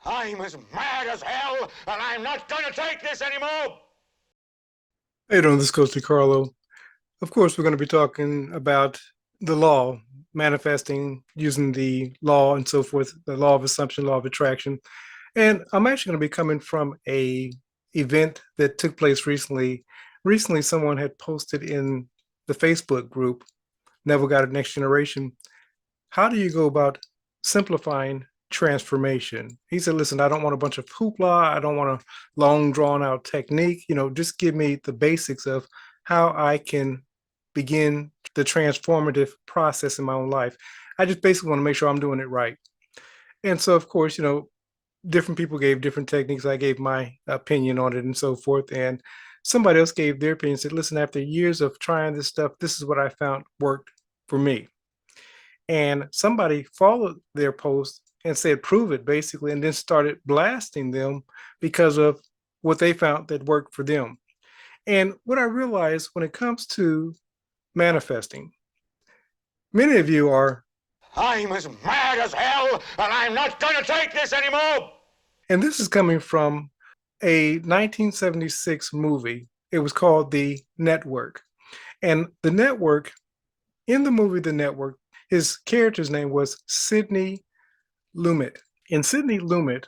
I'm as mad as hell, and I'm not going to take this anymore. How you doing? This is Coach DeCarlo. Of course, we're going to be talking about the law, manifesting using the law and so forth, the law of assumption, law of attraction. And I'm actually going to be coming from a event that took place recently. Recently, someone had posted in the Facebook group, Never Got It Next Generation, how do you go about simplifying transformation? He said, listen, I don't want a bunch of hoopla. I don't want a long drawn out technique. Just give me the basics of how I can begin the transformative process in my own life. I just basically want to make sure I'm doing it right. And so, of course, different people gave different techniques. I gave my opinion on it and so forth. And somebody else gave their opinion, said, listen, after years of trying this stuff, this is what I found worked for me. And somebody followed their post and said, prove it, basically, and then started blasting them because of what they found that worked for them. And what I realized when it comes to manifesting, many of you are, I'm as mad as hell, and I'm not going to take this anymore. and this is coming from a 1976 movie. It was called The Network. And The Network, in the movie The Network, his character's name was Sidney Lumet. And Sidney Lumet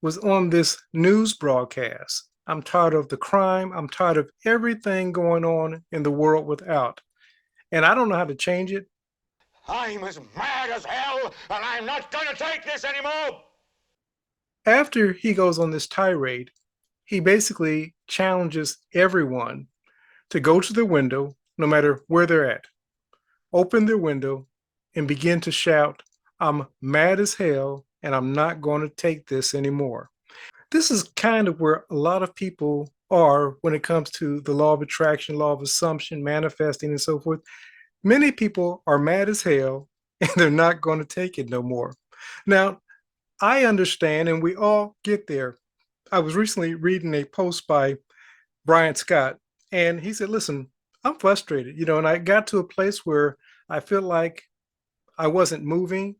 was on this news broadcast. I'm tired of the crime. I'm tired of everything going on in the world without. And I don't know how to change it. I'm as mad as hell, and I'm not going to take this anymore. After he goes on this tirade, he basically challenges everyone to go to the window, no matter where they're at, open their window and begin to shout, I'm mad as hell and I'm not going to take this anymore. This is kind of where a lot of people are when it comes to the law of attraction, law of assumption, manifesting, and so forth. Many people are mad as hell and they're not going to take it no more. Now, I understand, and we all get there. I was recently reading a post by Brian Scott, and he said, listen, I'm frustrated, and I got to a place where I feel like I wasn't moving.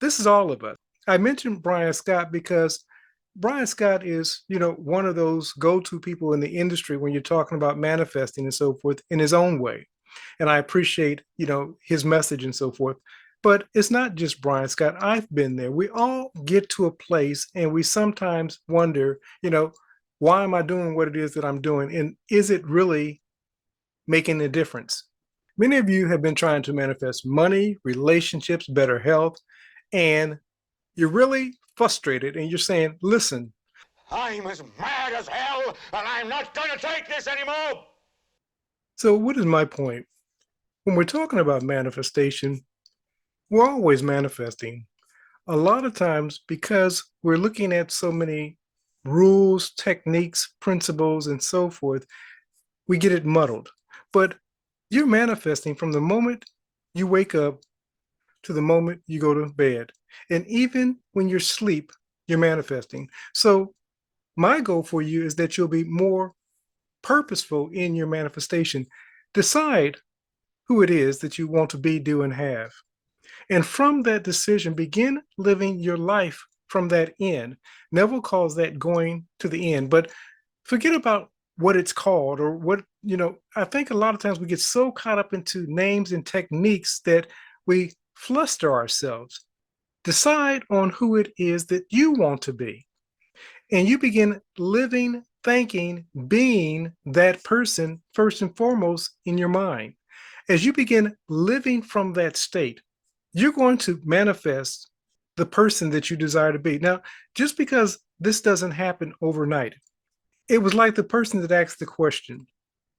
This is all of us. I mentioned Brian Scott because Brian Scott is, one of those go-to people in the industry when you're talking about manifesting and so forth in his own way. And I appreciate, his message and so forth. But it's not just Brian Scott. I've been there. We all get to a place and we sometimes wonder, why am I doing what it is that I'm doing? And is it really making a difference? Many of you have been trying to manifest money, relationships, better health, and you're really frustrated and you're saying, listen, I'm as mad as hell, and I'm not going to take this anymore. so what is my point? When we're talking about manifestation, we're always manifesting. A lot of times, because we're looking at so many rules, techniques, principles, and so forth, we get it muddled. But you're manifesting from the moment you wake up to the moment you go to bed. And even when you're asleep, you're manifesting. So, my goal for you is that you'll be more purposeful in your manifestation. Decide who it is that you want to be, do, and have. And from that decision, begin living your life from that end. Neville calls that going to the end, but forget about what it's called or what, I think a lot of times we get so caught up into names and techniques that we fluster ourselves. Decide on who it is that you want to be. And you begin living, thinking, being that person first and foremost in your mind. As you begin living from that state, you're going to manifest the person that you desire to be. Now, just because this doesn't happen overnight, it was like the person that asked the question,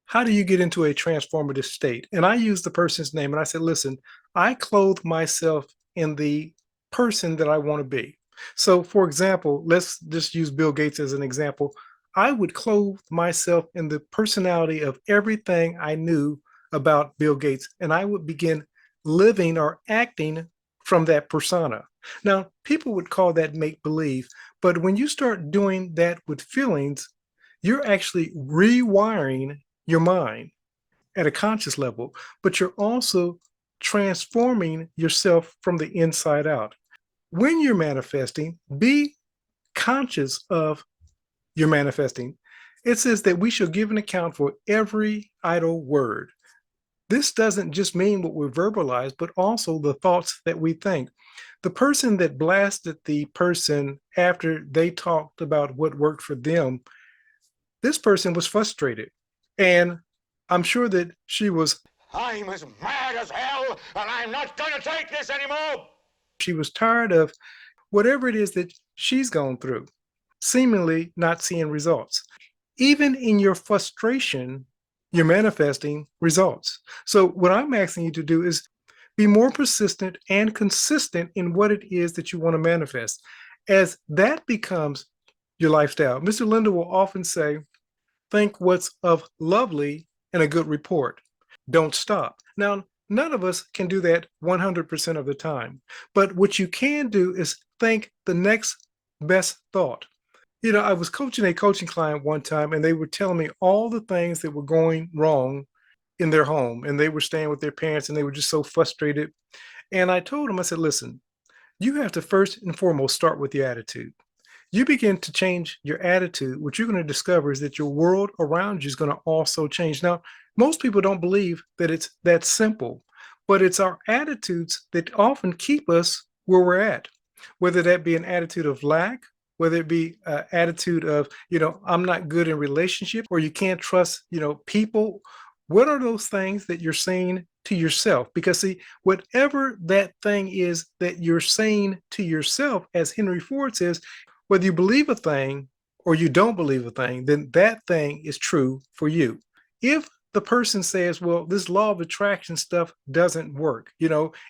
how do you get into a transformative state? And I used the person's name and I said, listen, I clothe myself in the person that I want to be. So, for example, let's just use Bill Gates as an example. I would clothe myself in the personality of everything I knew about Bill Gates, and I would begin living or acting from that persona. Now, people would call that make believe, but when you start doing that with feelings, you're actually rewiring your mind at a conscious level, but you're also transforming yourself from the inside out. When you're manifesting, be conscious of your manifesting. It says that we shall give an account for every idle word. This doesn't just mean what we verbalize, but also the thoughts that we think. The person that blasted the person after they talked about what worked for them, this person was frustrated. And I'm sure that she was I'm as mad as hell, and I'm not going to take this anymore. She was tired of whatever it is that she's gone through, seemingly not seeing results. Even in your frustration, you're manifesting results. So, what I'm asking you to do is be more persistent and consistent in what it is that you want to manifest. As that becomes your lifestyle, Mr. Linda will often say, think what's of lovely and a good report. Don't stop. Now, none of us can do that 100% of the time, but what you can do is think the next best thought. I was coaching a coaching client one time, and they were telling me all the things that were going wrong in their home, and they were staying with their parents, and they were just so frustrated. And I told them, I said, listen, you have to first and foremost start with your attitude. You begin to change your attitude, what you're going to discover is that your world around you is going to also change. Now, most people don't believe that it's that simple, but it's our attitudes that often keep us where we're at, whether that be an attitude of lack, whether it be an attitude of, I'm not good in relationships, or you can't trust, people. What are those things that you're saying to yourself? Because see, whatever that thing is that you're saying to yourself, as Henry Ford says, whether you believe a thing or you don't believe a thing, then that thing is true for you. If the person says, well, this law of attraction stuff doesn't work,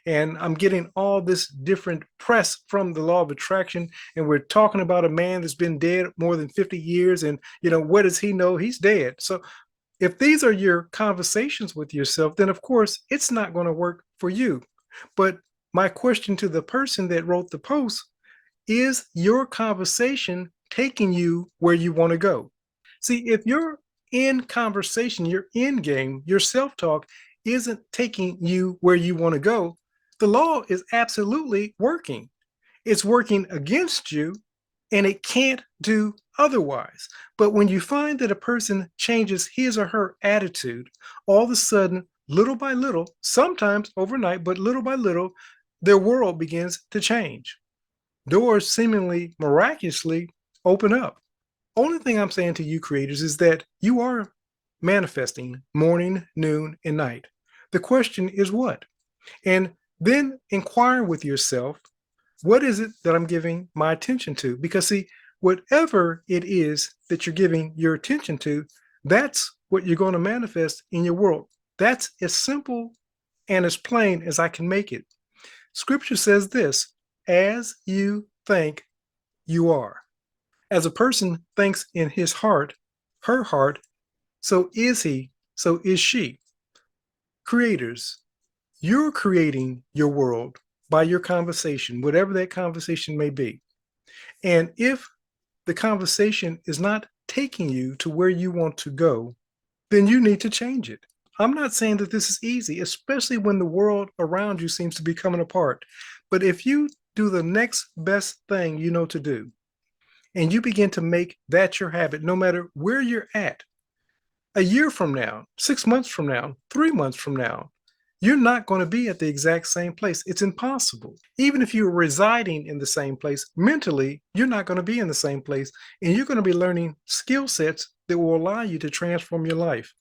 and I'm getting all this different press from the law of attraction, and we're talking about a man that's been dead more than 50 years, and, what does he know? He's dead. So if these are your conversations with yourself, then of course it's not going to work for you. But my question to the person that wrote the post, is your conversation taking you where you want to go? See, if you're in conversation, your end game, your self-talk isn't taking you where you want to go, the law is absolutely working. It's working against you, and it can't do otherwise. But when you find that a person changes his or her attitude, all of a sudden, little by little, sometimes overnight, but little by little, their world begins to change. Doors seemingly miraculously open up. Only thing I'm saying to you creators is that you are manifesting morning, noon, and night. The question is what? And then inquire with yourself, what is it that I'm giving my attention to? Because see, whatever it is that you're giving your attention to, that's what you're going to manifest in your world. That's as simple and as plain as I can make it. Scripture says this, as you think, you are. As a person thinks in his heart, her heart, so is he, so is she. Creators, you're creating your world by your conversation, whatever that conversation may be. And if the conversation is not taking you to where you want to go, then you need to change it. I'm not saying that this is easy, especially when the world around you seems to be coming apart. But if you do the next best thing you know to do, and you begin to make that your habit, no matter where you're at, a year from now, 6 months from now, 3 months from now, you're not going to be at the exact same place. It's impossible. Even if you're residing in the same place, mentally, you're not going to be in the same place. And you're going to be learning skill sets that will allow you to transform your life.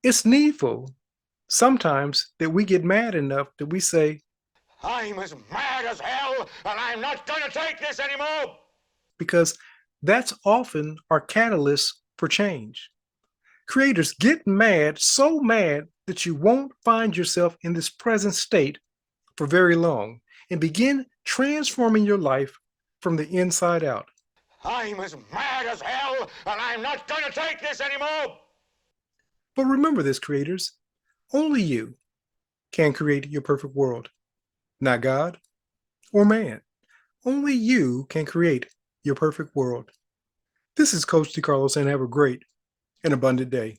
It's needful sometimes that we get mad enough that we say, I'm as mad as hell, and I'm not going to take this anymore. Because that's often our catalyst for change. Creators, get mad, so mad that you won't find yourself in this present state for very long, and begin transforming your life from the inside out. I'm as mad as hell, and I'm not going to take this anymore. But remember this, creators, only you can create your perfect world, not God or man. Only you can create your perfect world. This is Coach DeCarlo saying have a great and abundant day.